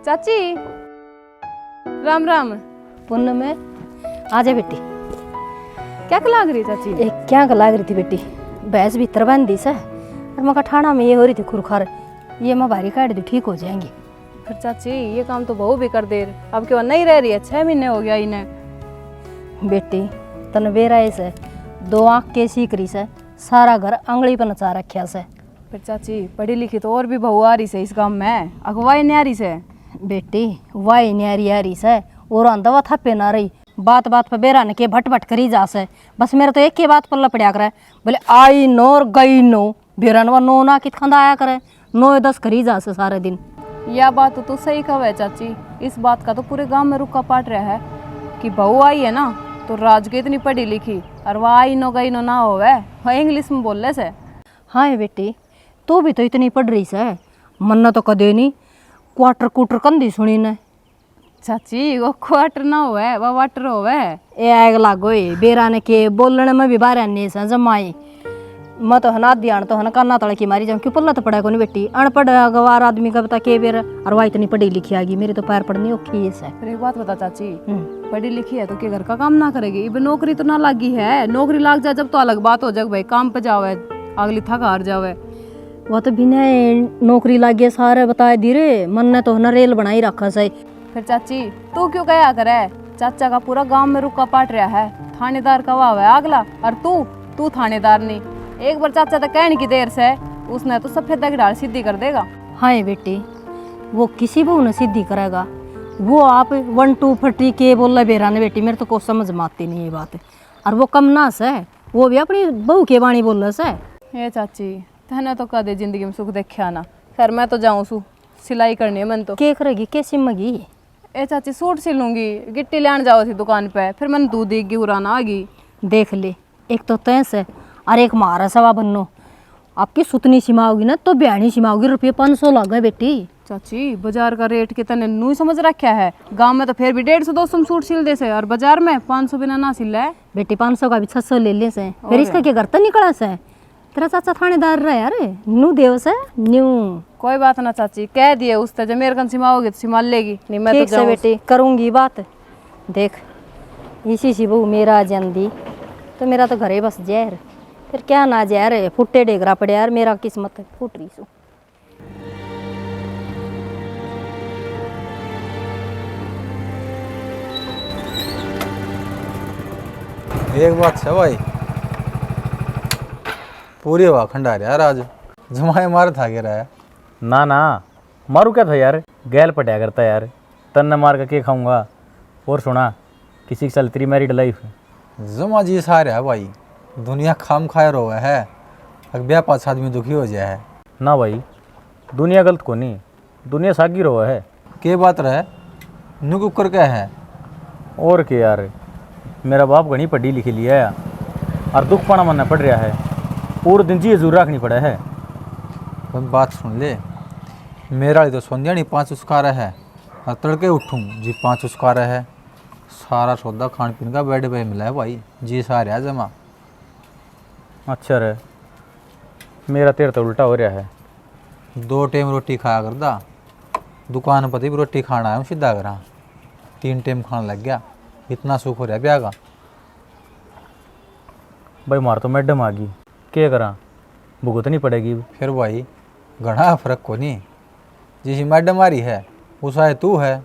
चाची राम राम। पुण्य में आ जा बेटी। क्या लाग रही चाची? एक क्या लाग रही थी बेटी, भैंस भीतर बांध दी से और मैं ठाणा में ये हो रही थी खुरखार, ये मैं भारी काट दी ठीक हो जाएंगी। फिर चाची ये काम तो बहू भी कर दे, अब क्यों नहीं रह रही है? 6 महीने हो गया इन्हें। बेटी तन बेरा से 2 आँख के सीकरी से सारा घर आंगली पर नचा रखा से। फिर चाची पढ़ी लिखी तो और भी बहू आ रही से इस गांव में, अगवाई न्यारी से। बेटी वाई न्यारी आ रही से और अंदवा थप्पे ना रही, बात बात पर बेरा ने के भट भट करी जा से। बस मेरा तो एक ही बात पर लपड़िया करे, बोले आई नो और गई नो, बेरनवा नो ना कित खंदा आया करे, 9-10 करी जा से सारे दिन। यह बात तो सही कहे चाची, इस बात का तो पूरे गांव में रुक्का पाट रहा है कि बहू आई है ना तो राज के इतनी पढ़ी लिखी और वह आई नो गई नो ना होवे, वह इंग्लिश में बोलने से। हाँ बेटी तू भी तो इतनी पढ़ रही से, मन्ना तो कदे नहीं क्वार्टर कुटर कंदी सुनी ने। चाची वो क्वार्टर ना होवे, वह वाटर होवे। ए आग लागो बेरा ने के बोलने में भी बाहर आने से जमाई, मैं तो हना ध्यान तो हन काना तड़ की मारी जाऊँ क्यों पल्ला तो पड़ा को नहीं बेटी, अनपढ़ गवार आदमी का बता के बेर और वह इतनी पढ़ी लिखी आगी, मेरी तो पैर पड़नी औखी है। फिर एक बात बता चाची, पढ़ी लिखी है तो क्या घर का काम ना करेगी? इब नौकरी तो ना लगी है, नौकरी लग जाए जब तो अलग बात हो जाए, भाई काम पे जावे अगली थक हार जावे। वह तो बिना नौकरी लागे सारे बताए धीरे, मन ने तो न रेल बनाई रखा सही। फिर चाची तू क्यों कहा करे? चाचा का पूरा गांव में रुका पाट रहा है, थानेदार का वाह है अगला, और तू थानेदार नहीं। एक बार चाचा तो कहने की देर से उसने तो सफेद की ढाल सीधी कर देगा। हाँ बेटी वो किसी बहू ने सीधी करेगा, वो आप 1-2 फटी के बोल बेरा ने बेटी, मेरे तो को समझ में आती नहीं ये बात। और वो कम ना से वो भी अपनी बहू के बाणी बोल रहा से। ये चाची तहने तो कदे जिंदगी में सुख देखा ना। खैर मैं तो जाऊँ सू सिलाई करनी है मन तो। के करेगी के सिमगी? ए चाची सूट सिलूंगी, गिट्टी लेने जाओ थी दुकान पे, फिर मैंने दूध देगी उराना आ गई। देख ले एक तो तय से और एक मारा सवा बन्नो, आपकी सुतनी सिमाओगी ना तो बयानी सिमाओगी, रुपये 500 लग गए बेटी। चाची बाजार का रेट कितने नू समझ रखा है, गांव में तो फिर भी 150-200 में सूट सिल दे से, और बाजार में 500 बिना ना सिल है। बेटी 500 का भी 600 ले ले से, फिर इसका क्या घर तो निकला से? तेरा चाचा थानेदार रहा यार, नू देव से न्यू। कोई बात ना चाची, कह दिए उससे जब मेरे कन सिमाओगी तो सिमा लेगी, नहीं मैं तो जाऊँ बेटी करूँगी बात। देख इसी सी बहू मेरा जंदी तो मेरा तो घर ही बस जहर, फिर क्या ना जहर फुट्टे डेगरा पड़े यार, मेरा किस्मत फुट रही सू। एक बात है भाई, पूरी हवा खंडा रहा यार, आज जमाए मार था गिरा है। ना ना मारू क्या था यार, गैल पटा करता यार, तन्ने मार का के खाऊंगा। और सुना किसी की चल तेरी मैरिड लाइफ? जमा जी सारे है भाई, दुनिया खाम खायर हो है, अगर ब्याह 5 आदमी दुखी हो जाए है। ना भाई दुनिया गलत को नहीं, दुनिया सागी रो है। के बात रहे नुक कर क्या है? और क्या यार, मेरा बाप घनी पढ़ी लिखी लिया है और दुख पाना मनना पड़ रहा है, पूरे दिन जी जरूर रखनी पड़ा है। बात सुन ले, मेरा तो सोनिया नहीं 5 उसका है, और तड़के उठूँ जी 5 उसका है, सारा सौदा खान पीन का बेड पे मिला है भाई, जी सारे है जमा। अच्छा रे, मेरा तेरा तो उल्टा हो रहा है। 2 टाइम रोटी खाया करता, दुकान पर भी रोटी खाना है सीधा करा, 3 टाइम खाने लग गया, इतना सुख हो रहा है ब्याह का। भाई मार तो मैडम आ गई, क्या करा भुगत नहीं पड़ेगी। फिर भाई घना फर्क को नहीं, जिस मैडम आ रही है उस आए तू है,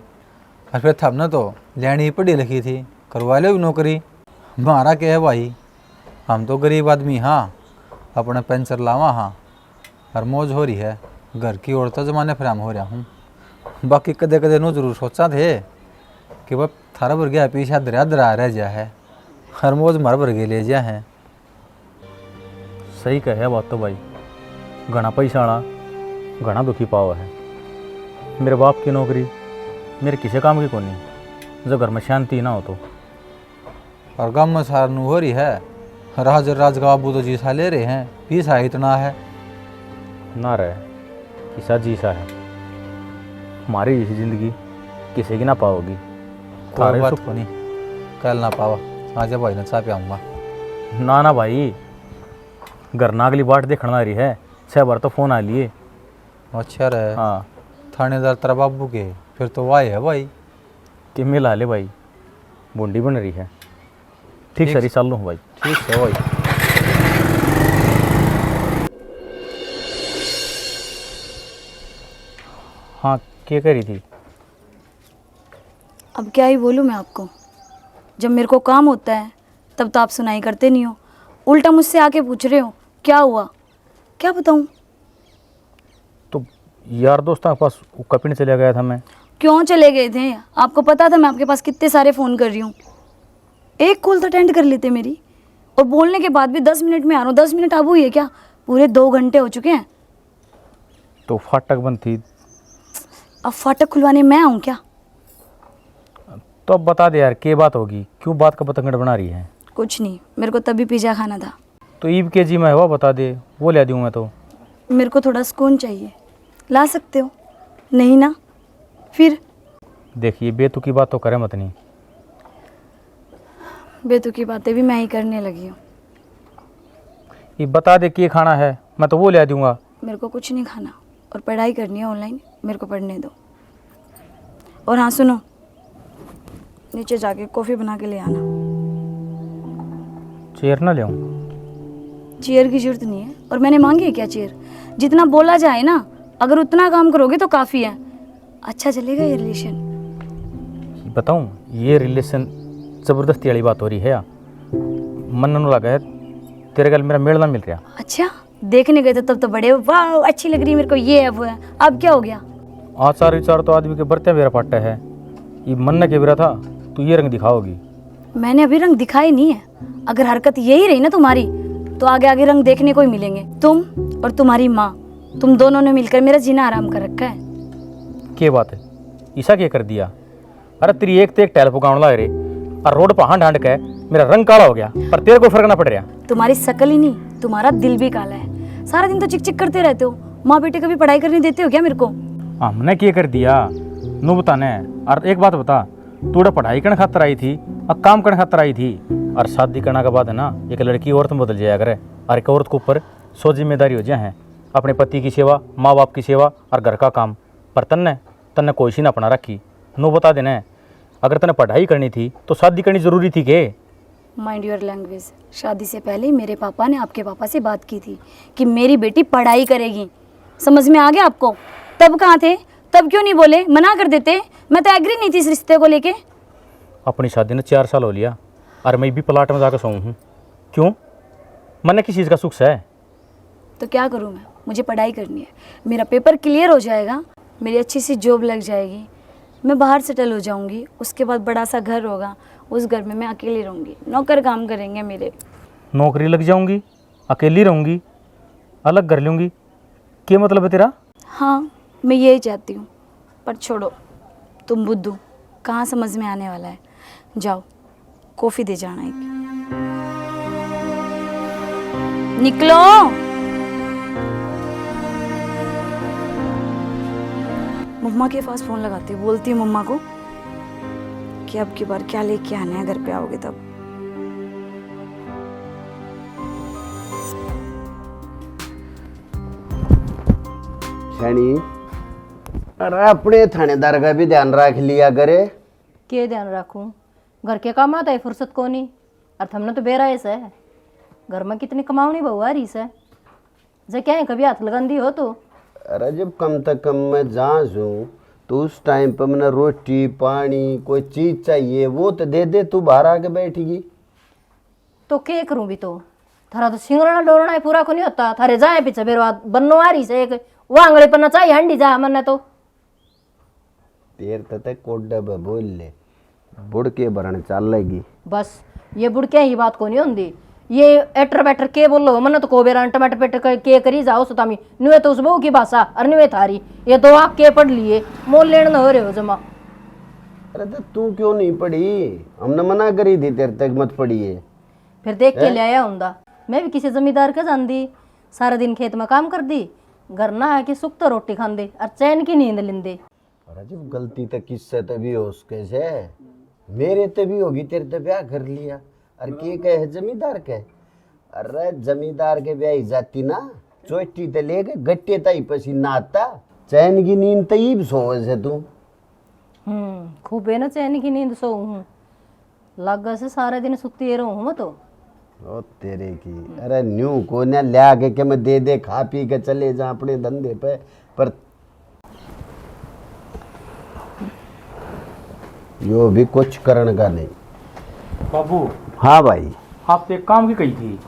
और फिर थब न तो लेनी ही पढ़ी लिखी थी, करवा लो नौकरी। हमारा क्या है भाई, हम तो गरीब आदमी हाँ, अपने पेंशन लावा हाँ, और मौज हो रही है, घर की औरतें जमाने फिर हम हो रहा हूँ। बाकी कदे कदे नो जरूर सोचा थे कि वह थारा भर गया पीछा दरिया दरा रह जा है, हर मौज मर भर गए ले जा है। सही कहे बात तो भाई, घना पैसा वाला घना दुखी पावा है। मेरे बाप की नौकरी मेरे किसी काम की को नहीं, जो घर में शांति ना हो तो। और गाँव में सारनू हो रही है, राज का बाबू तो जीसा ले रहे हैं, पीसा इतना है ना रहे किसा जीसा है, हमारी जैसी जिंदगी किसी की ना पाओगी। कोई बात को नहीं, कल ना पावा आज भाई ने चाह पियाऊंगा। ना ना भाई, घर ना अगली बाट देखना रही है, 6 बार तो फोन आ लिए। अच्छा रहे। हाँ थानेदार तेरा बाबू के फिर तो वाह है भाई। कि मिला ले भाई, बूंदी बन रही है। ठीक सरी चल लूँ भाई। ठीक है भाई। हाँ, क्या कह रही थी? अब क्या ही बोलूँ मैं आपको, जब मेरे को काम होता है तब तो आप सुनाई करते नहीं हो, उल्टा मुझसे आके पूछ रहे हो क्या हुआ, क्या बताऊँ। तो यार दोस्तों के पास हुक्का पीने चला गया था मैं। क्यों चले गए थे? आपको पता था मैं आपके पास कितने सारे फ़ोन कर रही हूँ, एक कॉल तो अटेंड कर लेते मेरी। और बोलने के बाद भी 10 मिनट में आ रहा हूँ, 10 मिनट अब हुई है क्या? पूरे 2 घंटे हो चुके हैं। तो फाटक बंद थी। अब फाटक खुलवाने मैं आऊँ क्या? तो अब बता दे यार, क्या बात होगी? क्यों बात का पतंगड़ बना रही है? कुछ नहीं, मेरे को तभी पिज़्ज़ा खाना था। तो ईब के जी में हुआ, बता दे, वो ले दूँ मैं। तो मेरे को थोड़ा सुकून चाहिए, ला सकते हो? नहीं ना? फिर देखिए, बेतुकी बात तो करे मत नहीं। बेतुकी बातें भी मैं ही करने लगी हूँ। ये बता दे क्या खाना है, मैं तो वो ले दूंगा। मेरे को कुछ नहीं खाना और पढ़ाई करनी है ऑनलाइन, मेरे को पढ़ने दो। और हाँ सुनो, नीचे जाके कॉफ़ी बना के ले आना। चेयर ना ले आऊं? चेयर की जरूरत नहीं है, और मैंने मांगी है क्या चेयर? जितना बोला जाए ना, अगर उतना काम करोगे तो काफ़ी है। अच्छा चलेगा ये रिलेशन? बताऊं, ये रिलेशन ज़बरदस्ती वाली बात हो रही है या मन न लगा है तेरे गल मेरा मेल ना मिल रहा। अच्छा, देखने गए थे तब तो बड़े वाह अच्छी लग रही है मेरे को, ये है वो है, अब क्या हो गया? आचार विचार तो आदमी के बरते मेरा पाटा है। ये मन न के बेरा था तू ये रंग दिखाओगी। मैंने अभी रंग दिखाए नहीं है। अगर हरकत यही रही ना तुम्हारी, तो आगे आगे रंग देखने को ही मिलेंगे। तुम और तुम्हारी माँ, तुम दोनों ने मिलकर मेरा जीना आराम कर रखा है। क्या बात है, ईसा क्या कर दिया? अरे तेरी एक तो एक टैल पुकाउन लग रही और रोड पर हांड हांड के मेरा रंग काला हो गया, पर तेरे को फर्क ना पड़ रहा। तुम्हारी शकल ही नहीं, तुम्हारा दिल भी काला है। सारा दिन तो चिक चिक करते रहते हो। माँ बेटे कभी पढ़ाई करने देते हो क्या मेरे को? हमने क्या कर दिया नू बताने। और एक बात बता, तू पढ़ाई करने खातर आई थी और काम करने खातर आई थी? और शादी करने के बाद है ना, एक लड़की औरत में बदल जाया करे। और एक औरत के ऊपर 100 जिम्मेदारी हो जाए हैं, अपने पति की सेवा, माँ बाप की सेवा और घर का काम। पर तन्ने कोई सी ना अपना रखी। नू बता देना, अगर तन्ने पढ़ाई करनी थी तो शादी करनी जरूरी थी के? Mind your language. शादी से पहले मेरे पापा ने आपके पापा से बात की थी कि मेरी बेटी पढ़ाई करेगी। समझ में आ गया आपको? तब कहाँ थे? तब क्यों नहीं बोले? मना कर देते। मैं तो एग्री नहीं थी इस रिश्ते को लेके। अपनी शादी ने 4 साल हो लिया और मैं भी प्लाट में जाकर सोऊं हूँ। क्यों? मन किस चीज़ का सुख है? तो क्या करूँ मैं? मुझे पढ़ाई करनी है। मेरा पेपर क्लियर हो जाएगा, मेरी अच्छी सी जॉब लग जाएगी, मैं बाहर सेटल हो जाऊंगी। उसके बाद बड़ा सा घर होगा, उस घर में मैं अकेली रहूँगी, नौकर काम करेंगे मेरे। नौकरी लग जाऊंगी, अकेली रहूंगी, अलग कर लूँगी, क्या मतलब है तेरा? हाँ, मैं यही चाहती हूँ। पर छोड़ो, तुम बुद्धू, कहाँ समझ में आने वाला है। जाओ कॉफ़ी दे जाना एक। निकलो। मम्मा के पास फ़ोन लगाती हूँ, बोलती हूँ मम्मा को कि अब की बार क्या लेके आना है घर पे आओगे तब। शनी, अरे अपने थानेदार का भी ध्यान रख लिया करे। के ध्यान रखूं? घर के काम आता है फुर्सत को नहीं। और हमने तो बेरा ऐसा है, घर में कितनी कमावनी बहू आ रही है, जो क्या है कभी हाथ लगांदी हो तो। अरे जब कम तक कम मैं जांच हूँ तो उस टाइम पर मैंने रोटी पानी कोई चीज चाहिए वो तो दे दे, तू बाहर आके बैठेगी। तो क्या करूं भी? तो थारा तो सिंगरना डोरना है पूरा को नहीं होता। थारे जाए पीछे बेरवा बन्नो आ रही से, एक वो आंगड़े पर चाहिए हंडी जा मन्ने तो। देर तक कोड्डा बोल ले, बुढ़ के भरण चल लेगी। बस ये बुढ़के ही बात को नहीं होंदी। ये एटर बैटर के बोलो मन तो को बेरा टमाटर पेटर के करी जाओ सुतामी नुए तो उस बहू की भाषा और नुए थारी। ये तो आप के पढ़ लिए मोल लेन हो रहे हो जमा। अरे तो तू क्यों नहीं पढ़ी? हमने मना करी थी तेरे तक मत पढ़िए। फिर देख के ले आया हुंदा। मैं भी किसी जमींदार के जान दी, सारा दिन खेत में काम कर दी, घर ना आके सुख तो रोटी खांदे और चैन की नींद लेंदे। अरे जब गलती तो किससे तभी हो उसके से, मेरे ते भी होगी, तेरे ते ब्याह कर लिया। अरे के कहे जमींदार के? अरे जमींदार के ब्याह जाती ना, चोटी ते लेके गट्टे ताई पसी नाता, चैन की नींद तईब सोवे से तू। खूब है ना चैन की नींद सो हूँ लग से सारे दिन सुती रहूँ मैं तो। ओ तेरे की, अरे न्यू को ना लिया के मैं दे दे खा पी के चले जा अपने धंधे पे, पर यो भी कुछ करने का नहीं। बाबू हाँ भाई, आप तो एक काम की कही थी।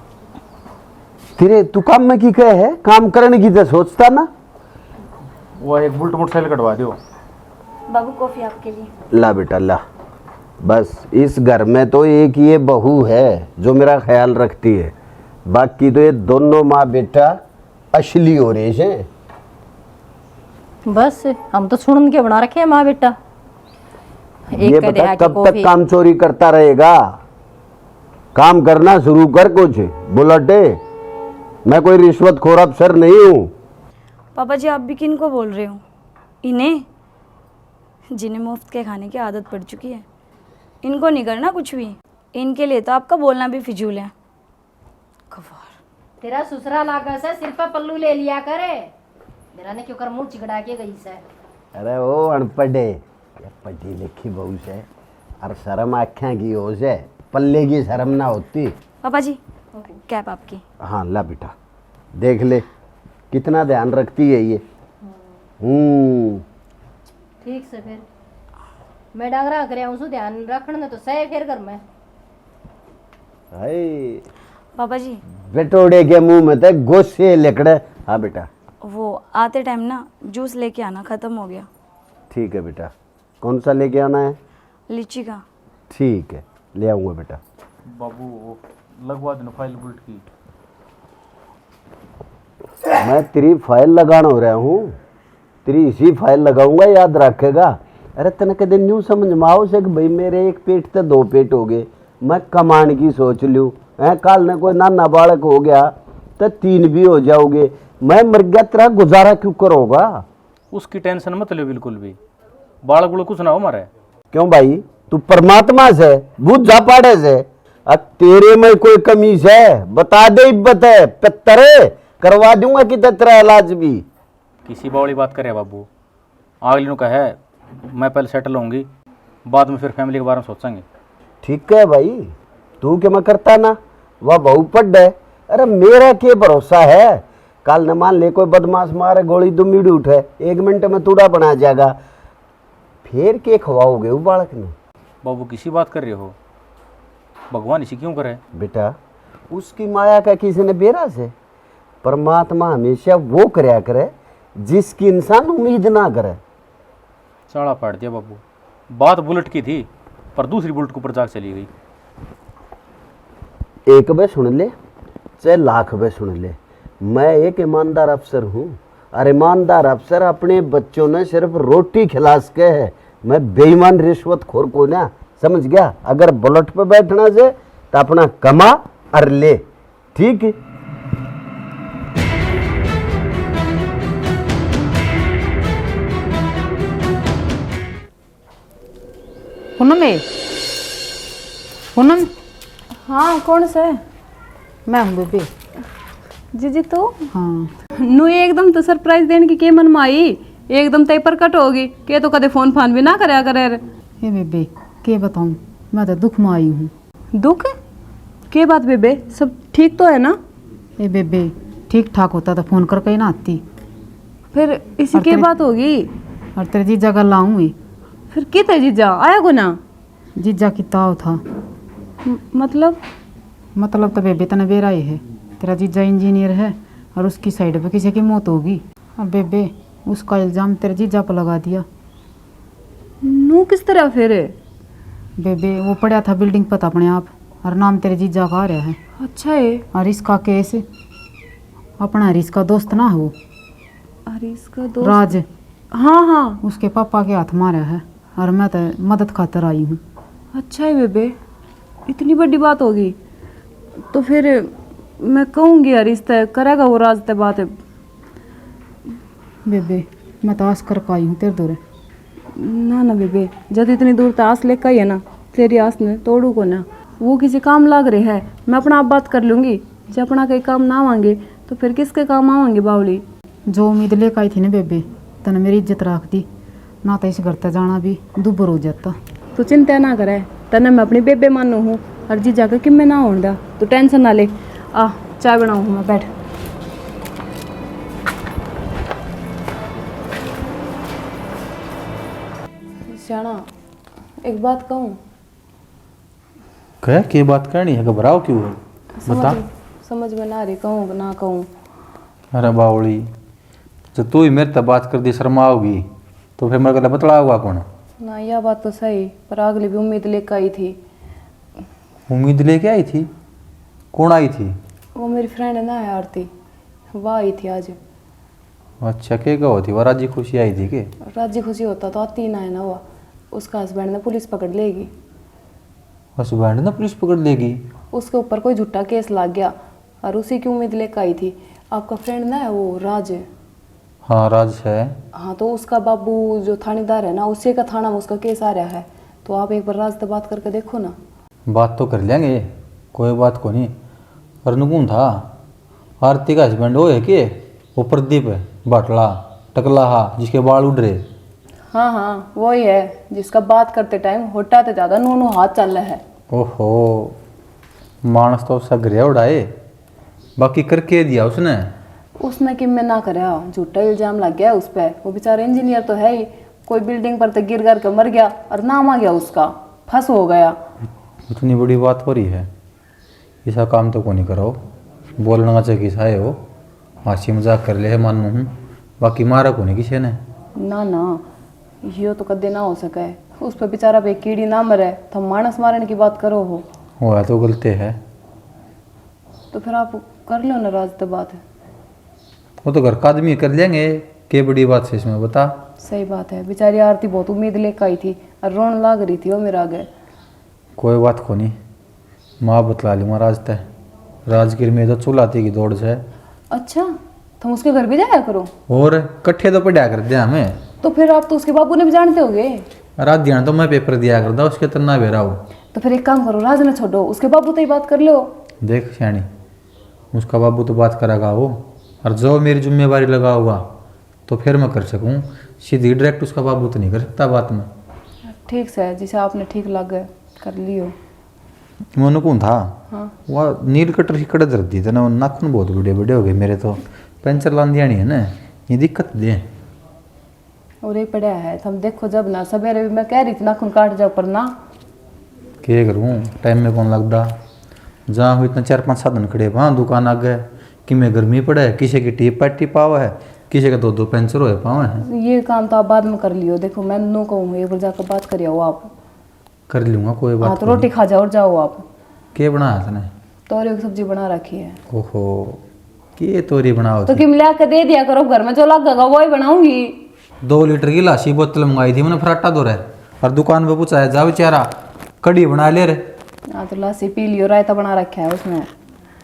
तेरे तू काम में की कहे है, काम करने की तो सोचता ना। वो एक बुलेट मोटरसाइकिल कटवा दो। बाबू कॉफ़ी आपके लिए। ला बेटा ला, बस इस घर में तो एक ये बहू है जो मेरा ख्याल रखती है, बाकी तो ये दोनों माँ बेटा असली हो रहे हैं। बस हम तो सुन के बना रखे हैं माँ बेटा। ये का बता देहा की कब तक कॉफी। काम चोरी करता रहेगा, काम करना शुरू कर कुछ। बुलटे, मैं कोई रिश्वतखोर अफसर नहीं हूँ। पापा जी आप भी किन को बोल रहे हो? इन्हें, जिन्हें मुफ्त के खाने की आदत पड़ चुकी है। इनको नहीं करना कुछ भी, इनके लिए तो आपका बोलना भी फिजूल है। तेरा ससुरा लागा से सिर पे पल्लू ले लिया करे, मेरा ने क्यों कर मुंह चिगड़ा के गई से। अरे वो अनपढ़े, ये पढ़ी लिखी बहू से और शर्म आख्या की हो से, पल्ले की शर्म ना होती। पापा जी कैप आपकी। हाँ ला बेटा, देख ले कितना ध्यान रखती है ये। ठीक से फिर मैं डांगरा करे उसको ध्यान रखने तो सही फिर कर मैं। हाय पापा जी बेटोड़े के मुंह में तो गोसे लेकड़े। हाँ बेटा वो आते टाइम ना जूस लेके आना, ख़त्म हो गया। ठीक है बेटा, कौन सा लेके आना है? लीची का। ठीक है ले आऊँगा बेटा। बाबू वो लगवा देना फाइल बुलेट की। मैं तेरी फाइल लगाना हो रहा हूँ, तेरी इसी फाइल लगाऊंगा, याद रखेगा। अरे तने कदे न्यू समझ में आओ से कि भाई मेरे एक पेट तो दो पेट हो गए, मैं कमाने की सोच लूँ है, कल ने कोई नाना बालक हो गया तो तीन भी हो जाओगे, मैं मर गया तेरा गुजारा क्यों करोगा? उसकी टेंशन मत लो बिल्कुल भी, बालक बुलक कुछ ना हो मारे। क्यों भाई, तू परमात्मा से बुझ जा पाड़े से, अब तेरे में कोई कमी है बता दे, इब्बत है पत्तरे करवा दूंगा कि तेरा इलाज भी। किसी बावली बात करे बाबू, अगले नु का है मैं पहले सेटल होंगी, बाद में फिर फैमिली के बारे में सोचेंगे। ठीक है भाई, तू क्या मैं करता ना, वह बहु पड है। अरे मेरा क्या भरोसा है, कल न मान ले कोई बदमाश मारे गोली दुमीड़ी उठे, 1 मिनट में तूड़ा बना जाएगा, फिर के खवाओगे वो बालक ने? बाबू किसी बात कर रहे हो, भगवान इसी क्यों करे? बेटा उसकी माया का किसी ने बेरा से, परमात्मा हमेशा वो करया करे जिसकी इंसान उम्मीद ना करे। चाड़ा पाट दिया बाबू, बात बुलेट की थी पर दूसरी बुलेट के ऊपर जाग चली गई। एक बे सुन ले चाहे लाख बे सुन ले, मैं एक ईमानदार अफसर हूँ, और ईमानदार अफसर अपने बच्चों ने सिर्फ रोटी खिला सके है, मैं बेईमान रिश्वतखोर को ना, समझ गया? अगर बुलेट पे बैठना से तो अपना कमा और ले, ठीक है? पूनम है? पूनम? हाँ कौन सा है? मैं हूँ बेबी। जी तो हाँ नु एकदम तो सरप्राइज देने की के मन में आई, एकदम तय प्रकट होगी के तो कदे फोन फान भी ना करया करे। ये बेबे के बताऊँ, मैं तो दुख में आई हूँ। दुख? के बात बेबे, सब ठीक तो है ना? ये बेबे ठीक ठाक होता तो फोन करके ही ना आती। फिर इसी और के तेरे- बात होगी? और तेरे जीजा का लाऊंगी। फिर कितने जीजा आया को ना? जीजा की ताव था। मतलब तो बेबे तने बेरा ही है, तेरा जीजा इंजीनियर है और उसकी साइड पे किसी की मौत होगी। अब बेबे उसका इल्ज़ाम तेरे जीजा पर लगा दिया। नू किस तरह फिर? बेबे वो पड़ा था बिल्डिंग पता अपने आप, और नाम तेरे जीजा का आ रहा है। अच्छा है। और इसका केस अपना हरीश का दोस्त ना हो, अरे इसका दोस्त? राज, हाँ हाँ उसके पापा के हाथ मारा है, और मैं तो मदद खातर आई हूँ। अच्छा है बेबे, इतनी बड़ी बात होगी तो फिर मैं कहूँगी यार, इस तय करेगा वो राज तय बात है। बेबे मैं तो आस कर पाई हूँ तेरे दूर। ना ना बेबे, जब इतनी दूर तक आस लेकर आई है ना, तेरी आस ने तोड़ू को ना, वो किसी काम लग रही है, मैं अपना आप बात कर लूँगी। जब अपना कहीं काम ना आवांगे तो फिर किसके काम आवांगे बावली? जो उम्मीद लेकर आई थी ना बेबे, तने मेरी इज्जत रख दी, ना तो इस घर तक जाना भी दुबर हो जाता। तू चिंता ना करे, तने मैं अपनी बेबे मानू हूँ और जी जाकर कि मैं ना होने दा, तू टेंशन ना ले। आ चाय बनाऊँ मैं, बैठ। श्याना एक बात कहूँ? कह के बात करनी है, घबराओ क्यों है? बता। समझ में ना रही कहूँ ना कहूँ। अरे बावली, जब तू ही मेरे से बात कर दी शर्माओगी तो फिर मेरे को बतलाओगा कौन? ना यह बात तो सही, पर अगली भी उम्मीद लेकर आई थी। उम्मीद लेके आई थी? कौन आई थी? वो मेरी फ्रेंड है ना आरती, वह आई थी आज। अच्छा, क्या होती? वो राजी खुशी आई थी के? राजी खुशी होता तो आती ना है ना, हुआ उसका हस्बैंड ने पुलिस पकड़ लेगी। हस्बैंड ने पुलिस पकड़ लेगी? उसके ऊपर कोई झूठा केस लग गया और उसी की उम्मीद लेकर आई थी। आपका फ्रेंड ना है वो राज है। हाँ राज है। हाँ तो उसका बाबू जो थानेदार है ना, उसी का थाना में उसका केस आ रहा है। तो आप एक बार राज से बात करके देखो ना। बात तो कर लेंगे, कोई बात को नहीं। पर नुकून था आरती का हस्बैंड वो है कि वो प्रदीप है बाटला टकला हा जिसके बाल उड़ रहे? हाँ हाँ वही है, जिसका बात करते टाइम होटा तो ज़्यादा नूनू हाथ चल रहा है। ओहो, मानस तो उसका गिरिया उड़ाए, बाकी करके दिया उसने। उसने कि मैं ना करे, झूठा इल्जाम लग गया उस पर। वो बेचारा इंजीनियर तो है ही, कोई बिल्डिंग पर तो गिर गिर के मर गया और नाम आ गया उसका, फंस हो गया। इतनी बड़ी बात हो रही है, ऐसा काम तो को नहीं करो। बोलना चाहिए किसा है वो, हंसी मजाक कर ले मानू हूँ, बाकी मारा को नहीं किसी ने। ना ना, यो तो कदे ना हो सके। उस पर बेचारा पे कीड़ी ना मरे तो मानस मारने की बात करो हो। वो तो गलती है। तो फिर आप कर लो ना राज तो बात। वो तो घर का आदमी कर लेंगे, क्या बड़ी बात है इसमें बता। सही बात है, बेचारी आरती बहुत उम्मीद लेकर आई थी और रोन लाग रही थी वो मेरे आगे। कोई बात को नहीं, माँ बतला लूँगा राज तय। राजगीर में तो चुलाती की दौड़ से। अच्छा, तुम उसके घर भी जाया करो? और कट्ठे तो पढ़ा कर दिया हमें। तो फिर आप तो उसके बाबू ने भी जानते होगे। रात ध्यान तो मैं पेपर दिया करता, उसके तना बेरा हो। तो फिर एक काम करो, राज ने छोड़ो, उसके बाबू तो ही बात कर लो। देख श्याणी, उसका बाबू तो बात करेगा वो, और जो मेरी जिम्मेवारी लगा होगा तो फिर मैं कर सकूँ। सीधी डायरेक्ट उसका बाबू तो नहीं कर सकता बात में। ठीक से जिसे आपने ठीक लगे कर लियो। मैं कौन था? हाँ वह नील कटर की कड़े दर्द दी थे ना, नाखून बहुत बड़े बड़े हो गए मेरे, तो पेंचर लान दिया नहीं है ना, ये दिक्कत दे। और एक पड़ा है, तुम देखो जब ना सवेरे भी मैं कह रही थी नाखून काट जाओ, पर ना क्या करूँ, टाइम में कौन लगता। जहाँ हो इतना 4-5 साधन खड़े वहाँ दुकान आ गए कि मैं गर्मी पड़े, किसी की टीप पाटी पावा है, किसी का 2-2 पेंचर हो पावा है। ये काम तो आप बाद में कर लियो। देखो मैं नो कहूँगा, एक बार जाकर बात करियो आप। कर लूँगा कोई हाँ बात तो रोटी खा जाओ और जाओ आप। क्या बनाया तने? तोरी की सब्जी बना रखी है। ओहो, के तोरी बनाओ तो थी? किम ला के दे दिया करो, घर में जो लगेगा वो ही बनाऊंगी। 2 लीटर की लाशी बोतल मंगाई थी मैंने, फराटा दो रहे, और दुकान पे पूछा है जा बेचारा कड़ी बना ले रे। हाँ तो लस्सी पी लियो, रायता बना रखा है उसमें।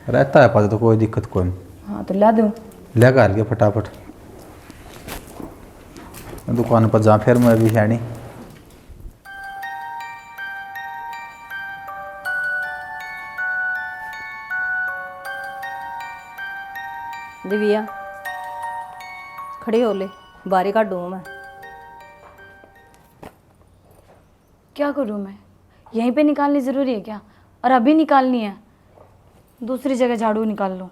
रहता है पास तो कोई दिक्कत कोई नहीं। हाँ तो ला दूँ। ले कर के फटाफट दुकान पर जा, फिर मैं भी श्याणी। दिव्या खड़ी हो ले, बारी का डूम है। क्या करूँ मैं? यहीं पे निकालनी ज़रूरी है क्या? और अभी निकालनी है? दूसरी जगह झाड़ू निकाल लो।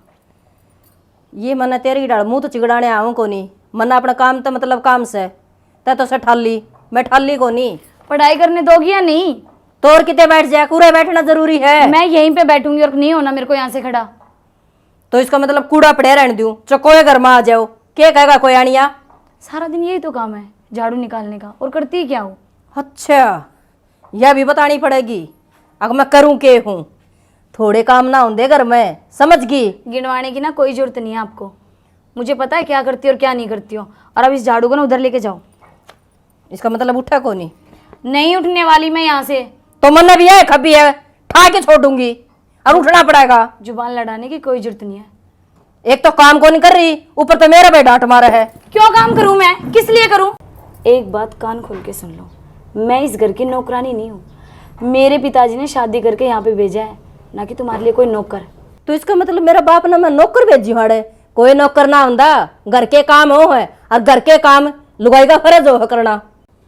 ये मना तेरी डाल मुँह तो चिगड़ाने आऊँ को नहीं, मना अपना काम तो मतलब काम से तै तो से ठाली, मैं ठाली को नहीं। पढ़ाई करने दोगी या नहीं? तो और कितने बैठ जाए, कूड़े बैठना जरूरी है। मैं यहीं पे बैठूंगी और नहीं होना मेरे को यहाँ से खड़ा। तो इसका मतलब कूड़ा पड़े रहने दूं, चकोए घर में आ जाओ, क्या कहेगा कोई आनिया? सारा दिन यही तो काम है, झाड़ू निकालने का, और करती ही क्या हूँ? अच्छा, यह भी बतानी पड़ेगी अगर मैं करूं के हूँ। थोड़े काम ना होंगे घर में, समझ गई? गिनवाने की ना कोई जरूरत नहीं है आपको, मुझे पता है क्या करती हो और क्या नहीं करती हो। और अब इस झाड़ू को ना उधर लेके जाओ। इसका मतलब उठा को नहीं उठने वाली मैं यहाँ से। तो मन भी है खबी है, ठा के छोड़ दूंगी और उठना पड़ेगा। जुबान लड़ाने की कोई जरूरत नहीं है। एक तो काम को नहीं कर रही, ऊपर तो मेरा भाई डांट मारा है। क्यों काम करूं मैं? किस लिए करूं? एक बात कान खोल के सुन लो, मैं इस घर की नौकरानी नहीं हूँ। मेरे पिताजी ने शादी करके यहाँ पे भेजा है, ना कि तुम्हारे लिए कोई नौकर। तो इसका मतलब मेरा बाप ना मैं नौकर भेजी हाड़े? कोई नौकर ना होंदा, घर के काम हो है और घर के काम लुगाई का फर्ज हो करना।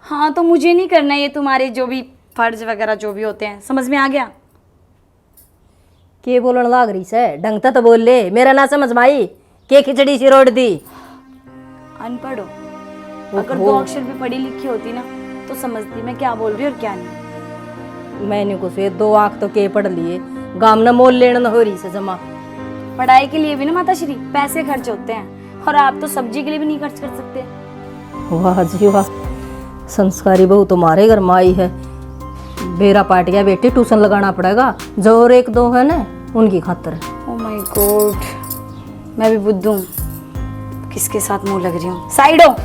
हाँ तो मुझे नहीं करना ये तुम्हारे जो भी फर्ज वगैरह जो भी होते हैं, समझ में आ गया? के बोलने लाग रही से, ढंग से तो बोल ले, मेरा ना समझ माई के खिचड़ी सी रोड दी। अनपढ़ हो, अगर दो अक्षर भी पढ़ी लिखी होती ना तो समझती मैं क्या बोल रही हूँ और क्या नहीं। मैंने को से 2 आंख तो के पढ़ लिए, गाम न मोल लेना न हो रही से जमा। पढ़ाई के लिए भी ना माता श्री पैसे खर्च होते हैं, और आप तो सब्जी के लिए भी नहीं खर्च कर सकते। वाह जी वाह, संस्कारी बहू तुम्हारे घर में आई है। बेरा पाट गया बेटी, ट्यूशन लगाना पड़ेगा, जो और 1-2 है ना उनकी खातर। ओह माय गॉड, मैं भी बुद्धू हूँ, किसके साथ मुंह लग रही हूँ। साइड हो।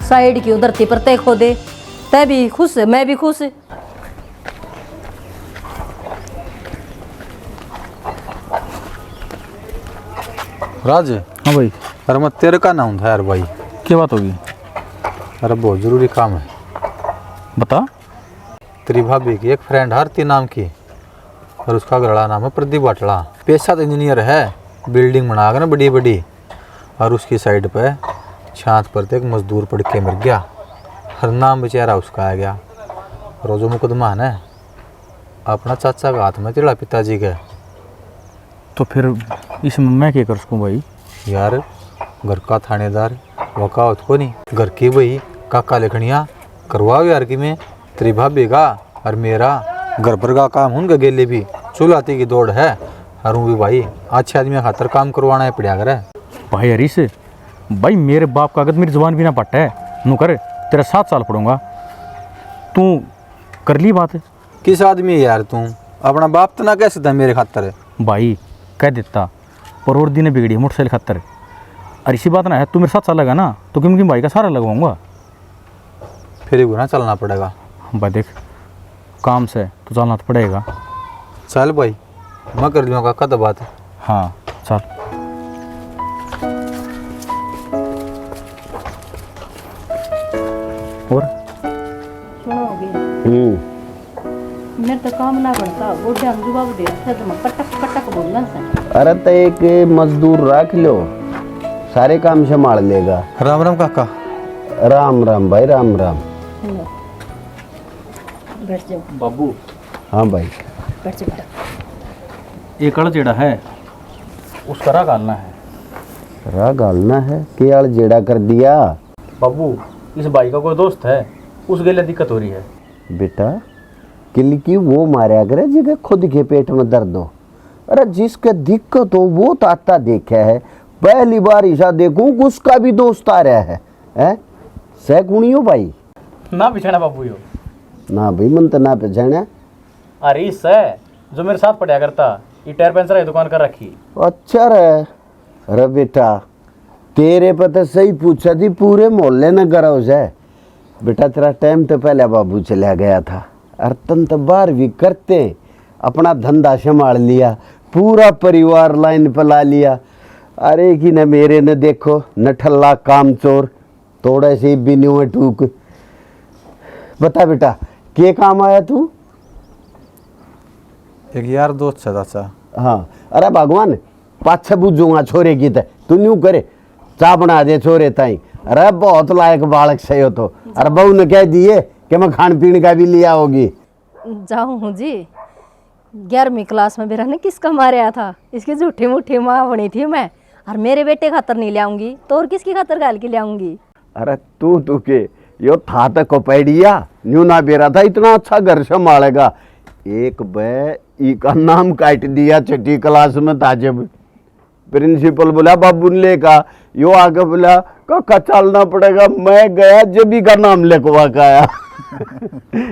साइड की उधर पर तय खो दे, तय भी खुश है मैं भी खुश। राज, हाँ भाई, अरे मैं तेरे का नाम था यार भाई। क्या बात होगी? अरे बहुत ज़रूरी काम है। बता। तेरी भाभी की एक फ्रेंड आरती नाम की, और उसका घरड़ा नाम है प्रदीप बाटला। पेशा तो इंजीनियर है, बिल्डिंग बना कर ना बड़ी बड़ी, और उसकी साइड पे छात पर तो एक मजदूर पड़ के मर गया। हर नाम बेचारा उसका आ गया। और जो मुकदमा है ना अपना चाचा का हाथ में चिड़ा पिताजी के। तो फिर इसमें मैं क्या कर सकूँ भाई? यार घर का थानेदार वकावत को नहीं, घर की वही काका लिखनिया करवाओ यार कि मैं तेरी भाभी का और मेरा घर पर का काम उनके गेले भी चुलाती की दौड़ है। और भी भाई अच्छे आदमी खातर काम करवाना है पड़ा करे। भाई हरीश, भाई मेरे बाप का अगर मेरी जुबान भी ना पट है नू कर, तेरा 7 साल पढ़ूंगा। तू कर ली बात? किस आदमी है यार तू? अपना बाप तो ना कह सकता मेरे खातर। भाई कह देता, पर और दिन बिगड़ी मोटरसाइकिल खातर। और इसी बात ना है, तू मेरे 7 साल लगा ना तो क्योंकि भाई का सारा लगवाऊंगा। फिर ही गुना चलना पड़ेगा। भाई देख, काम से तो चलना तो पड़ेगा। चल भाई, मैं कर लूँगा कद बात। हाँ चल। और सुनोगे, मेरे तो काम ना बनता, वो जान जवाब दे रहा था, मैं पटक पटक बोलना से। अरे तो एक मजदूर रख लो, सारे काम संभाल लेगा। राम राम काका। राम राम भाई, राम राम। बैठ जाओ बाबू। हाँ भाई। बैठ जाओ बेटा। एक अड़ जेड़ा है उसका राह गालना है। राह गालना है? क्या जेड़ा कर दिया? बाबू इस भाई का कोई दोस्त है, उस गेले दिक्कत हो रही है। बेटा किल की वो मारा करे जिसके खुद के पेट में दर्द हो। अरे जिसके दिक्कत हो वो तो आता देखा है, पहली बार ऐसा देखूं उसका भी दोस्त आ रहा है? सैकुणियो भाई ना बिछाना बाबू यो। ना भाई मन तो ना पहचाना। अरे इस है जो मेरे साथ पढ़ा करता, ये टायर पंचर की दुकान कर रखी। अच्छा रे। अरे बेटा तेरे पे तो सही पूछा थी, पूरे मोहल्ले ने करा है। बेटा तेरा टाइम तो पहले बाबू चला गया था, और तन तो बार भी करते अपना धंधा संभाल लिया, पूरा परिवार लाइन पर ला लिया। अरे कि न मेरे ने देखो नठल्ला काम चोर, थोड़े से भी नहीं हुए टूक। बता बेटा के काम आया तू? एक यार दोस्त है चाचा। हाँ। अरे भगवान पाछे बुझूंगा छोरे की तू न्यू करे, चाह बना दे छोरे ताई। अरे बहुत लायक बालक से हो तो। अरे बहू ने कह दिए कि मैं खान पीने का भी लिया होगी। जाऊँ हूँ जी, 11वीं क्लास में मेरा ने किसका मारा था, इसकी झूठी मुठी माँ बनी थी मैं। और मेरे बेटे खातर नहीं ले आऊंगी तो और किसकी खातर गाल की ले आऊंगी? अरे तू के यो था तो कोपेडिया न्यू ना बेरा था, इतना अच्छा घर संभालेगा। एक बे का नाम काट दिया 6ठी क्लास में था जब। प्रिंसिपल बोला बाबू ने लेका, यो आगे बोला काका चलना पड़ेगा। मैं गया जब ही का नाम लिखवा का आया।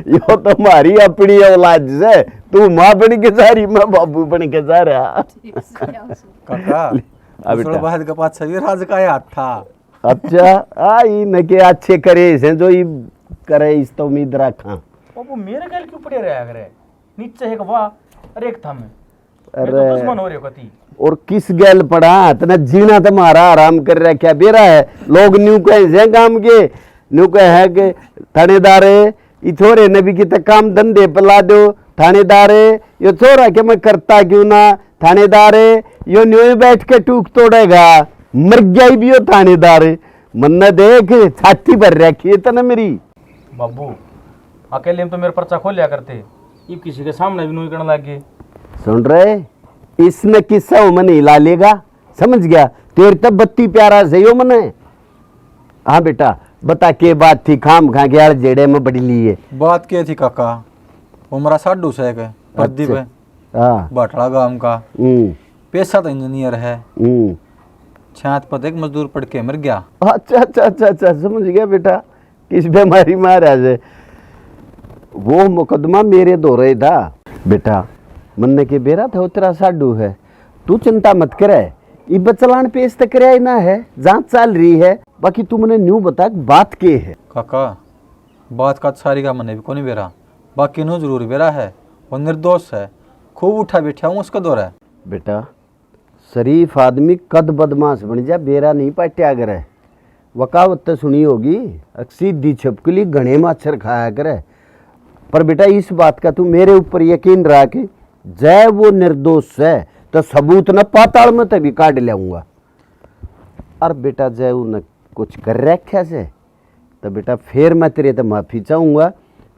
यो तुम्हारी अपनी औलाद से, तू माँ बन के जा रही, मैं बाबू बन के जा रहा। काका बेटा बाद का पास सभी राज का याद था। अच्छा आई न के अच्छे करे इसे जो ही करे इस तो उम्मीद रखा। बाबू मेरे गाल क्यों पड़े रहा करे? नीचे एक वाह अरे एक था मैं अरे तो दुश्मन हो रहे हो कती। और किस गैल पड़ा तना जीना तुम्हारा आराम कर रखा बेरा है। लोग न्यू कहे काम के न्यू कहे कि थानेदार ये छोरे नबी की तक काम धंधे पे ला दो। थानेदार यो छोरा के मैं करता क्यों ना। थानेदार यो न्यू बैठ के टूक तोड़ेगा, मर गया भी हो थानेदार। मन्ना देख छाती भर रखी है तने मेरी। बाबू अकेले में तो मेरे पर्चा खोल लिया करते, ये किसी के सामने भी नहीं करने लग गए। सुन रहे, इसने किस्सा मन हिला लेगा, समझ गया? तेरे तब बत्ती प्यारा सही हो मने। हाँ बेटा बता के बात थी, खाम खा के आड़ जेड़े में बड़ी ली है। बात क्या थी काका, वो मेरा साडू से है प्रदीप है, हाँ बाटड़ा गांव का, पेशा तो इंजीनियर है, छात पर एक मजदूर पड़ के मर गया। अच्छा अच्छा अच्छा अच्छा समझ गया बेटा, किस बीमारी महाराज है। वो मुकदमा मेरे दो रहे था बेटा, मन्ने के बेरा था तेरा साडू है, तू चिंता मत करे, ये बचलान पेश तक करे ना है, जांच चल रही है। बाकी तू मने न्यू बता बात के है। काका बात का सारी का मने भी को नहीं बेरा, बाकी नो जरूर बेरा है, वो निर्दोष है, खूब उठा बैठा हूँ उसका दौर है। बेटा शरीफ आदमी कद बदमाश बन जा, बेरा नहीं पाट्या करे। वकावत तो सुनी होगी, सीधी छिपकली घने मच्छर खाया करे। पर बेटा इस बात का तू मेरे ऊपर यकीन रख, जय वो निर्दोष है तो सबूत न पाताल में तभी काट लाऊंगा। और बेटा जय उन्हें कुछ कर रखा से तो बेटा फिर मैं तेरे तो माफी चाहूंगा।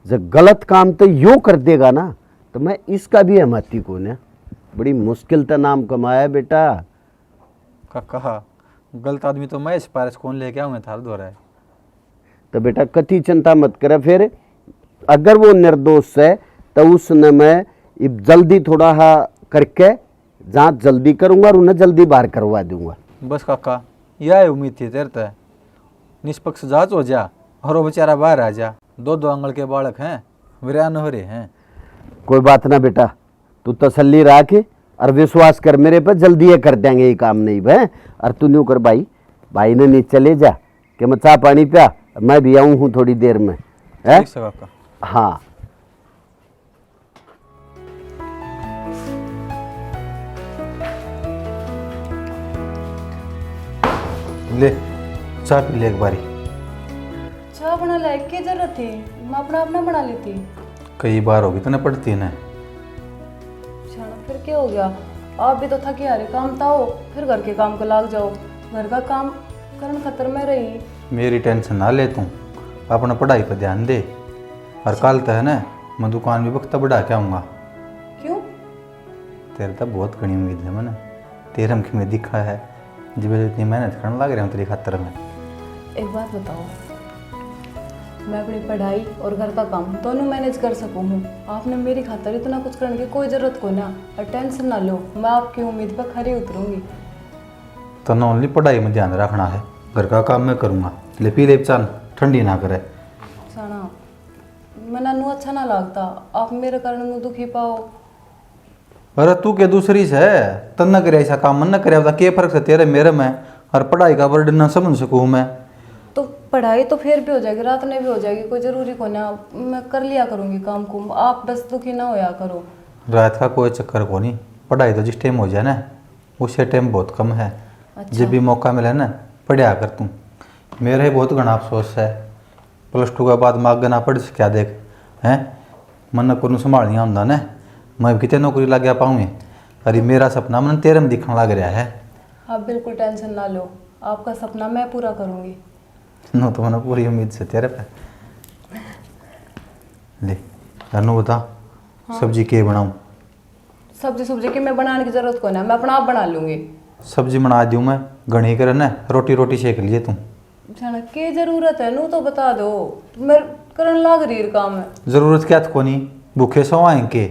जब गलत काम तो यूं कर देगा ना तो मैं इसका भी सहमति को ना, बड़ी मुश्किल का नाम कमाया बेटा। काका गलत आदमी तो मैं सिफारिश कौन लेके आऊँ थार दौर है। तो बेटा कति चिंता मत करे, फिर अगर वो निर्दोष है तो उसने मैं जल्दी थोड़ा हा करके जांच जल्दी करूंगा और उन्हें जल्दी बाहर करवा दूंगा। बस काका यह उम्मीद थी तेरे तय, निष्पक्ष जांच हो जा और वो बेचारा बाहर आ जा। दो आंगल के बालक हैं, वीरान हो रहे हैं। कोई बात ना बेटा, तू तसल्ली रख और विश्वास कर मेरे पर, जल्दी ये कर देंगे ये काम नहीं है। और तू न्यू कर भाई ने नीचे ले जा कि मैं चाह पानी पिया, मैं भी आऊँ हूँ थोड़ी देर में है। ठीक से काका। हाँ ले चाय पी ले एक बारी। चाय बना लायक की जरूरत थी, मैं अपना बना लेती। कई बार होगी तूने पढ़ती है ना। छाना फिर क्या हो गया, आप भी तो थके हारे काम ताओ, फिर घर के काम को लाग जाओ। घर का काम करन खतर में रही। मेरी टेंशन ना ले, तू अपना पढ़ाई पर ध्यान दे। और कल तो है ना मैं दुकान भी वक्त बढ़ा के आऊँगा। क्यों? तेरे तो बहुत घनी उम्मीद है मैंने, तेरे हमकी में दिखा है जब इतनी मेहनत करने लग रहे हूँ तेरी खातर में। एक बात बताओ, मैं अपनी पढ़ाई और घर का काम दोनों मैनेज कर सकूँ हूँ। आपने मेरी खातर इतना कुछ करने की कोई ज़रूरत को ना, और टेंशन ना लो, मैं आपकी उम्मीद पर खरी उतरूँगी। तो ना ओनली पढ़ाई में ध्यान रखना है, घर का काम मैं करूँगा। ले पी ले चान, ठंडी ना करे। साना मना नू अच्छा ना लगता, आप मेरे कारण नू दुखी पाओ। अरे तू के दूसरी से तन न करे ऐसा काम, मन न करे, के फर्क है तेरे मेरे में। और पढ़ाई का बर्डन ना समझ सकूँ मैं। तो पढ़ाई तो फिर भी हो जाएगी, रात में भी हो जाएगी, कोई ज़रूरी को ना, मैं कर लिया करूँगी काम को, आप बस दुखी ना होया करो। रात का कोई चक्कर को नहीं, पढ़ाई तो जिस टाइम हो जाए ना उसे टाइम बहुत कम है। अच्छा। जब भी मौका मिले ना पढ़िया कर तू। मेरे बहुत घना अफसोस है, +2 के बाद माँ ना पढ़ क्या देख हैं, मन को संभाल नहीं आता ना, मैं कितने नौकरी लग गया पाऊँगी। अरे मेरा सपना मन तेरे में दिखने लग रहा है। आप बिल्कुल टेंशन ना लो, आपका सपना मैं पूरा करूँगी। नो तो मैंने पूरी उम्मीद से तेरे पे। ले अनु बता, सब्जी के बनाऊँ? सब्जी की मैं बनाने की ज़रूरत को ना, मैं अपना आप बना लूँगी। सब्जी बना दूँ मैं, घनी करे ना, रोटी सेक लिए तू। जाना की ज़रूरत है नू तो बता दो, मैं करन लाग रही है काम है। ज़रूरत क्या को नहीं, भूखे सोवाएंगे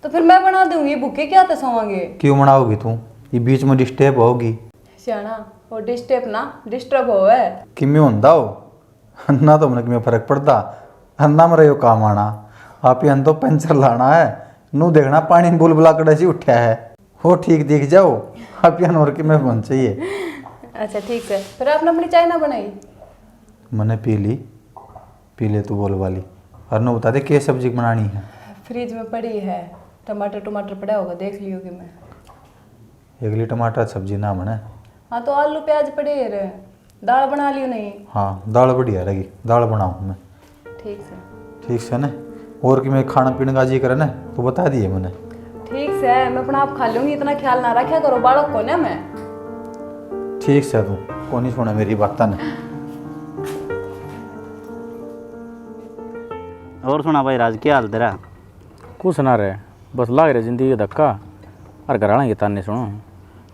तो फिर मैं बना दूंगी, भूखे क्या तो सोवांगे। क्यों बनाओगी तू, ये बीच में डिस्टर्ब होगी। श्याना वो डिस्टर्ब ना डिस्टर्ब हो है किमें होंदा हो ना, तो मैंने किमें फर्क पड़ता अन्ना में रहो काम आना। आप ही तो पंचर लाना है, नू देखना पानी बुलबुला कड़ा सी उठा है, हो ठीक दिख जाओ। आप ही और कि मैं बन चाहिए। अच्छा ठीक है, फिर आपने अपनी चाय ना बनाई? मैंने पी ले तू बोल वाली। और नो बता दे क्या सब्जी बनानी है? फ्रिज में पड़ी है, टमाटर पड़ा होगा, देख लियोगी मैं। 1 लीटर टमाटर सब्जी ना बने। हाँ तो आलू प्याज पड़े रहे, दाल बना लियो नहीं? हाँ दाल बढ़िया रहेगी, दाल बनाऊँ मैं। ठीक से ना, और कि मैं खाना पीने का जी करे ना तो बता दिए मैंने। ठीक से मैं अपना आप खा लूँगी, इतना ख्याल ना रखा करो बालक को ना। मैं ठीक से तू कौन नहीं सुना मेरी बात ने। और सुना भाई राज, क्या हाल तेरा? कुछ ना रहे, बस लाग रहे जिंदगी का धक्का और घराना के ताने सुनो।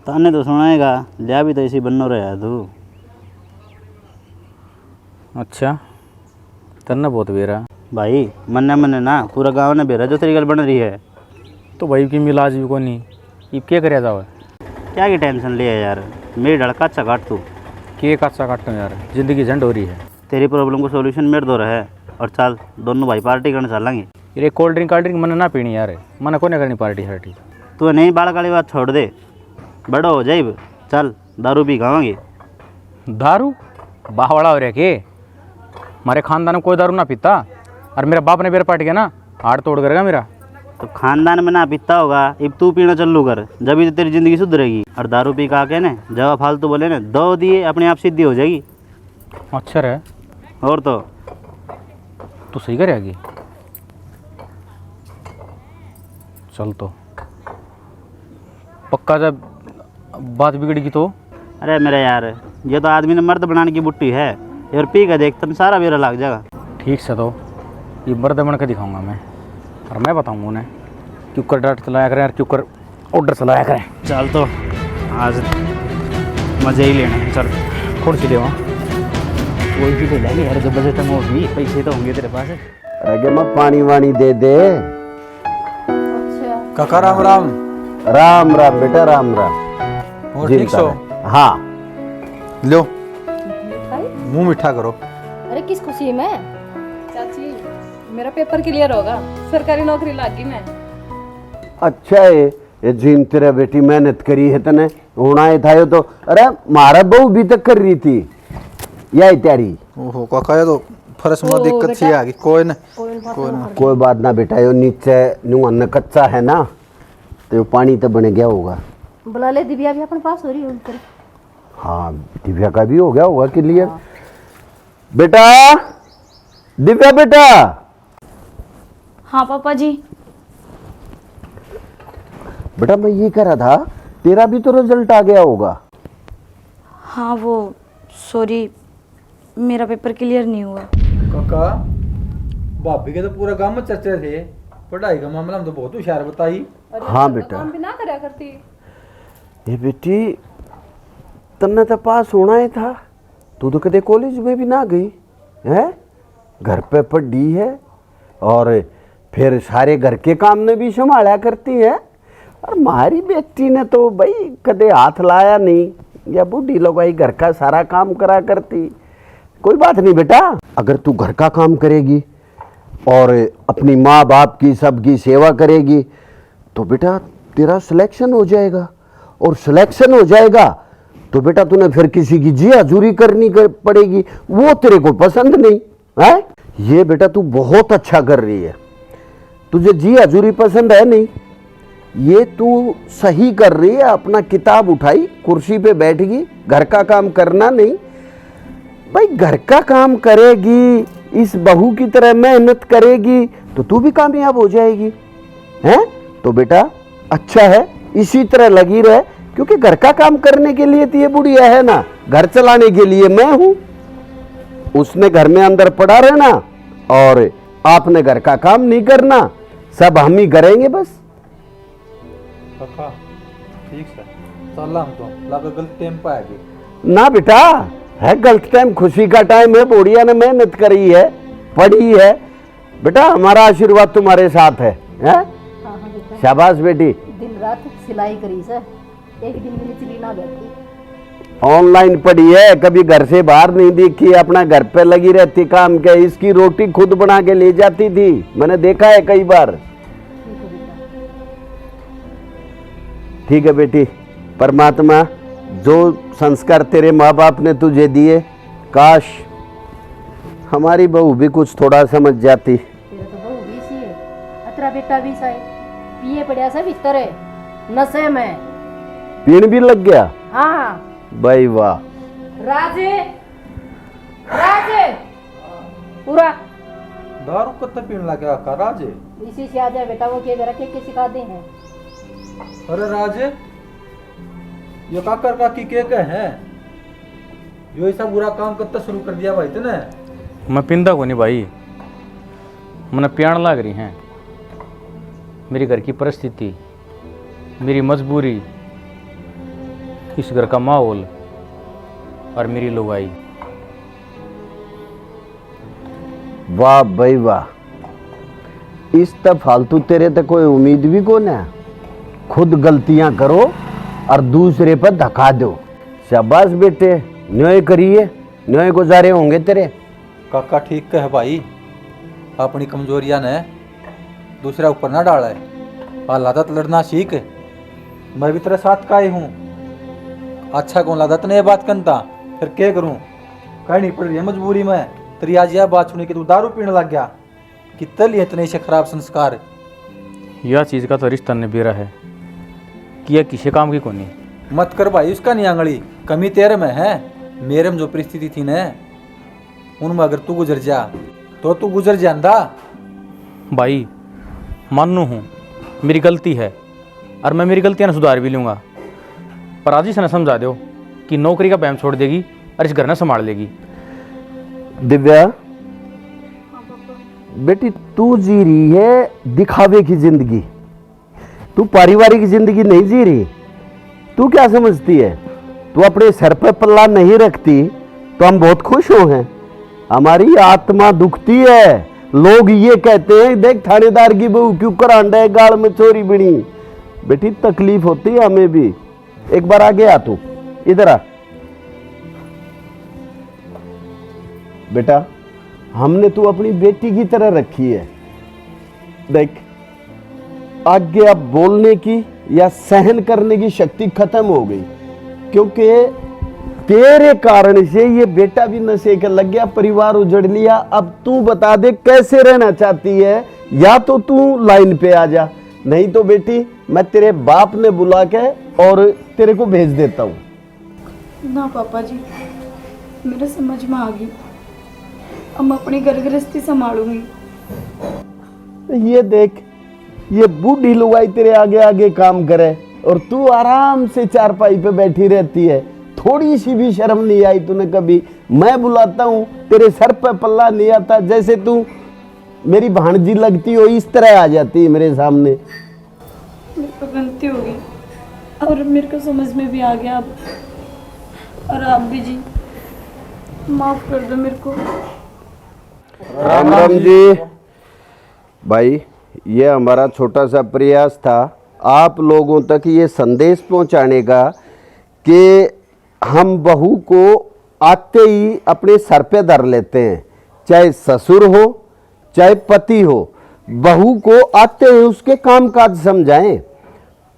ताने तो सुनाएगा, लिया भी तो इसी बनो रहा है तू। अच्छा तन्ना बहुत बेरा भाई मन्ने ना पूरा गांव ने बेरा जो तेरी गल बन रही है। तो भाई की मिलाज भी को नहीं, ये क्या करे जाओ? क्या की टेंशन लिया यार, मेरी डड़का अच्छा काट तू। के काचा काटो यार, जिंदगी झंड हो रही है। तेरी प्रॉब्लम को सॉल्यूशन मेरे दो है। और चल दोनों भाई पार्टी करने चलेंगे। ये कोल्ड ड्रिंक मन ना पीनी यार, मन को नहीं करनी पार्टी शार्टी। तू नहीं बाल वाली बात छोड़ दे, बड़ो हो जाइब। चल दारू पी खावांगे। दारू बाहवाड़ा हो रहा के? हमारे खानदान में कोई दारू ना पीता, और मेरा बाप ने बेर पार्टी किया ना हाड़ तोड़ करेगा मेरा। तो खानदान में ना पीता होगा, अब तू पीना चालू कर, जब तो तेरी जिंदगी सुधरेगी। और दारू पी का के ना जब फालतू बोले ना दो दिए अपने आप सीधी हो जाएगी। अच्छा रहे और तो तू सही करेगी। चल तो पक्का जब बात बिगड़ेगी तो। अरे मेरे यार, ये तो आदमी ने मर्द बनाने की बुट्टी है, और पी का देख तुम सारा बेरा लग जाएगा। ठीक से तो ये मर्द बन के दिखाऊंगा मैं, और मैं बताऊंगा उन्हें क्यों कर डांट चलाया करें और क्यों कर ऑर्डर चलाया करें। चल तो आज मज़े ही लेने हैं। चल कौन सी देवा? कोई भी ले लेंगे यार, जो बजट में होगी, पैसे तो होंगे तेरे पास। अरे मैं पानी वानी दे दे। काका राम राम। राम राम बेटा, राम राम। और ठीक सो? हाँ लो मुंह मीठा करो। अरे किस खुशी में? चाची मेरा पेपर क्लियर होगा, सरकारी नौकरी लागी मैं। अच्छा है ये जीन तेरा बेटी मेहनत करी है तने होना है था। ये तो अरे मारा बहू भी तक कर रही थी यही तैयारी। ओहो काका ये तो फरस में दिक्कत थी आगे। कोई ना कोई बात ना बेटा, यो नीचे न्यू अन्न कच्चा है ना, तो पानी तो बन गया होगा। बुला ले, दिव्या भी अपन पास हो रही है उनकर। हाँ दिव्या का भी हो गया होगा क्लियर। बेटा दिव्या बेटा। हाँ पापा जी। बेटा मैं ये कह रहा था, तेरा भी तो रिजल्ट आ गया होगा। हाँ वो सॉरी, मेरा पेपर क्लियर नहीं हुआ। काका भाभी के तो पूरा गांव में चर्चे थे, पढ़ाई का मामला में तो बहुत होशियार बताई। हाँ बेटा। काम भी ना करया करती। ये बेटी तन्ने तो पास होना ही था, तू तो कदे कॉलेज में भी ना गई है, घर पे पढ़ी है और फिर सारे घर के काम ने भी संभाला करती है। और हमारी बेटी ने तो भाई कदे हाथ लाया नहीं, या बूढ़ी लोग भाई घर का सारा काम करा करती। कोई बात नहीं बेटा, अगर तू घर का काम करेगी और अपनी माँ बाप की सबकी सेवा करेगी तो बेटा तेरा सिलेक्शन हो जाएगा। और सिलेक्शन हो जाएगा तो बेटा तूने फिर किसी की जी हजूरी करनी पड़ेगी, वो तेरे को पसंद नहीं है। ये बेटा तू बहुत अच्छा कर रही है, तुझे जी हजूरी पसंद है नहीं, ये तू सही कर रही है। अपना किताब उठाई, कुर्सी पे बैठ गई, घर का काम करना नहीं। भाई घर का काम करेगी, इस बहू की तरह मेहनत करेगी तो तू भी कामयाब हो जाएगी, हैं? तो बेटा अच्छा है, इसी तरह लगी रहे, क्योंकि घर का काम करने के लिए तो ये बुढ़िया है ना, घर चलाने के लिए मैं हूं। उसने घर में अंदर पड़ा रहना और आपने घर का काम नहीं करना, सब हम ही करेंगे बस। काका ठीक है चल हम तो लगा गलत टाइम पे आ गए ना बेटा, है गलत टाइम, खुशी का टाइम है। बुढ़िया ने मेहनत करी है, पढ़ी है बेटा, हमारा आशीर्वाद तुम्हारे साथ है, हैं? शाबाश बेटी। दिन रात सिलाई करी से, एक दिन भी निचली ना बैठी। ऑनलाइन पढ़ी है, कभी घर से बाहर नहीं देखी, अपना घर पे लगी रहती काम के। इसकी रोटी खुद बना के ले जाती थी, मैंने देखा है कई बार। ठीक है बेटी, परमात्मा जो संस्कार तेरे माँ बाप ने तुझे दिए, काश हमारी बहू भी कुछ थोड़ा समझ जाती। तेरा तो बहू भी सी है, अतरा बेटा भी सा है, पिए पड़िया सा भीतर है, नशे में पीण भी लग गया। हाँ भाई वाह। राजे राजे पूरा दारू कत्ते पीने लगा का राजे? इसी से आ जाए बेटा, वो के रखे के सिखा दे हैं। अरे राजे ये काकर काकी के हैं? यो ऐसा बुरा काम कब शुरू कर दिया भाई तूने? मैं पिंदा को नहीं भाई, मैंने प्याण लाग रही हैं। मेरी घर की परिस्थिति, मेरी मजबूरी, इस घर का माहौल और मेरी लुगाई। वाह भाई वाह, इस तब फालतू तेरे तक कोई उम्मीद भी कौन है। खुद गलतियां करो और दूसरे पर धक्का दो। शाबाश बेटे, न्याय करिए, न्याय गुजारे होंगे तेरे। काका ठीक कह भाई, अपनी कमजोरियां ने दूसरा ऊपर ना डाला है। हालात लड़ना सीख, मैं भी तेरे साथ का ही हूँ। अच्छा कौन लादत ने ये बात करता, फिर क्या करूँ? कहनी पड़ रही है मजबूरी में। तेरी आज यह बात सुनी कि तू दारू पीने लग गया, कितने लिए इतने से खराब संस्कार। यह चीज़ का तो रिश्ता ने बेरा है कि यह किसी काम की कोनी। मत कर भाई उसका नहीं आंगली, कमी तेरे में है। मेरे में जो परिस्थिति थी न, उनमें अगर तू गुजर जा तो तू गुजर जांदा। भाई मानू हूँ मेरी गलती है और मैं मेरी गलतियाँ सुधार भी लूँगा, पर आज ही से न समझा दो कि नौकरी का बैम छोड़ देगी और इस घर न संभाल लेगी। दिव्या बेटी, तू जी रही है दिखावे की जिंदगी, तू पारिवारिक जिंदगी नहीं जी रही। तू क्या समझती है, तू अपने सर पे पल्ला नहीं रखती तो हम बहुत खुश हो हैं। हमारी आत्मा दुखती है। लोग ये कहते हैं देख थानेदार की बहू क्यों करांडा है, गाल में चोरी बिनी। बेटी तकलीफ होती है हमें भी। एक बार आगे आ, तू इधर आ बेटा। हमने तू अपनी बेटी की तरह रखी है। देख आगे अब बोलने की या सहन करने की शक्ति खत्म हो गई, क्योंकि तेरे कारण से ये बेटा भी नशे के लग गया, परिवार उजड़ लिया। अब तू बता दे कैसे रहना चाहती है, या तो तू लाइन पे आ जा, नहीं तो बेटी मैं तेरे बाप ने बुला के और तेरे को भेज देता हूँ। ना पापा जी, मेरे समझ में आ गई, अब मैं अपनी घर गृहस्थी संभालूंगी। ये देख, ये बूढ़ी लुगाई तेरे आगे आगे काम करे और तू आराम से चारपाई पे बैठी रहती है। थोड़ी सी भी शर्म नहीं आई तूने कभी? मैं बुलाता हूँ तेरे सर पे पल्ला नहीं आता, जैसे तू मेरी भांजी लगती हो इस तरह आ जाती है मेरे सामने। मेरे को गलती हो गई और मेरे को समझ में भी आ गया अब। और आप भी जी माफ कर दो मेरे को। राम राम जी। भाई ये हमारा छोटा सा प्रयास था आप लोगों तक ये संदेश पहुंचाने का कि हम बहू को आते ही अपने सर पे धर लेते हैं, चाहे ससुर हो चाहे पति हो। बहू को आते ही उसके कामकाज समझाएं।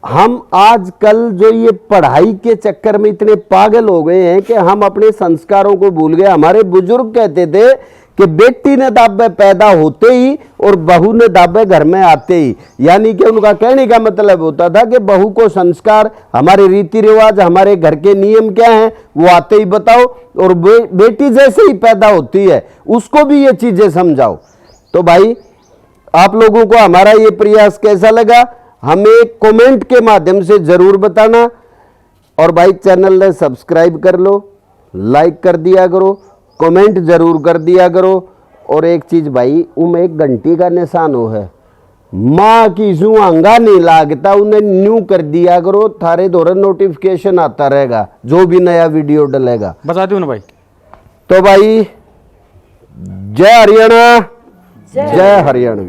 हम आजकल जो ये पढ़ाई के चक्कर में इतने पागल हो गए हैं कि हम अपने संस्कारों को भूल गए। हमारे बुजुर्ग कहते थे कि बेटी ने दाबे पैदा होते ही और बहू ने दाबे घर में आते ही, यानी कि उनका कहने का मतलब होता था कि बहू को संस्कार, हमारे रीति रिवाज, हमारे घर के नियम क्या हैं वो आते ही बताओ, और बेटी जैसे ही पैदा होती है उसको भी ये चीजें समझाओ। तो भाई आप लोगों को हमारा ये प्रयास कैसा लगा हमें कमेंट के माध्यम से जरूर बताना। और भाई चैनल ने सब्सक्राइब कर लो, लाइक कर दिया करो, कमेंट जरूर कर दिया करो। और एक चीज भाई, उनमें एक घंटी का निशान हो है, माँ की सुहांगा नहीं लागता, उन्हें न्यू कर दिया करो, थारे द्वारा नोटिफिकेशन आता रहेगा जो भी नया वीडियो डलेगा। बता दो ना भाई। तो भाई जय हरियाणा, जय हरियाणवी।